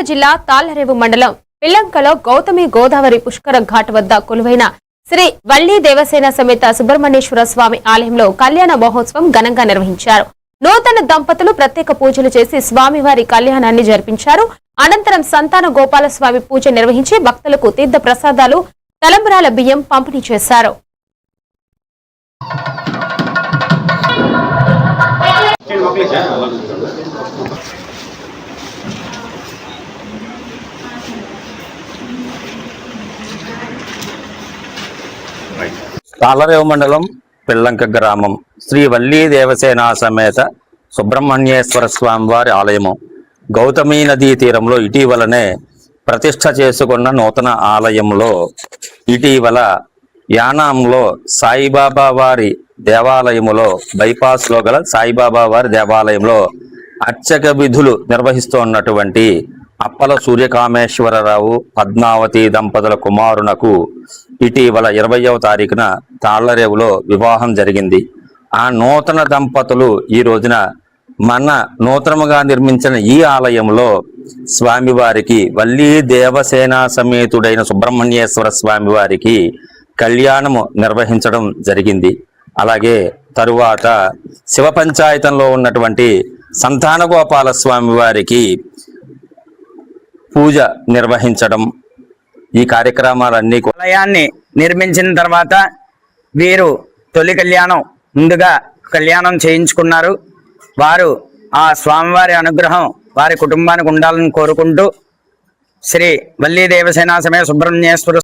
జిల్లా తాళ్లరేవు మండలం పిల్లంకలో గౌతమి గోదావరి పుష్కర ఘాట్ వద్ద కొలువైన శ్రీ వల్లి దేవసేన సమేత సుబ్రహ్మణ్యేశ్వర స్వామి ఆలయంలో కళ్యాణ మహోత్సవం ఘనంగా నిర్వహించారు. నూతన దంపతులు ప్రత్యేక పూజలు చేసి స్వామివారి కళ్యాణాన్ని జరిపించారు. అనంతరం సంతాన గోపాల స్వామి పూజ నిర్వహించి భక్తులకు తీర్థ ప్రసాదాలు, తలంబ్రాల బియ్యం పంపిణీ చేశారు. తాళ్లరేవు మండలం పిల్లంక గ్రామం శ్రీ వల్లి దేవసేన సమేత సుబ్రహ్మణ్యేశ్వర స్వామి వారి ఆలయము గౌతమి నదీ తీరంలో ఇటీవలనే ప్రతిష్ఠ చేసుకున్న నూతన ఆలయంలో ఇటీవల యానాంలో సాయిబాబా వారి దేవాలయములో బైపాస్లో గల సాయిబాబా వారి దేవాలయంలో అర్చక విధులు నిర్వహిస్తున్నటువంటి అప్పల సూర్యకామేశ్వరరావు పద్మావతి దంపతుల కుమారునకు ఇటీవల 20వ తారీఖున తాళ్లరేవులో వివాహం జరిగింది. ఆ నూతన దంపతులు ఈ రోజున మన నూతనముగా నిర్మించిన ఈ ఆలయంలో స్వామివారికి వల్లి దేవసేన సమేతుడైన సుబ్రహ్మణ్యేశ్వర స్వామి వారికి కళ్యాణము నిర్వహించడం జరిగింది. అలాగే తరువాత శివ పంచాయతంలో ఉన్నటువంటి సంతాన గోపాల స్వామి వారికి పూజ నిర్వహించడం, ఈ కార్యక్రమాలన్నీ ఆలయాన్ని నిర్మించిన తర్వాత వీరు తొలి కళ్యాణం ముందుగా కళ్యాణం చేయించుకున్నారు. వారు ఆ స్వామివారి అనుగ్రహం వారి కుటుంబానికి ఉండాలని కోరుకుంటూ శ్రీ వల్లి దేవసేన సమేత సుబ్రహ్మణ్యేశ్వర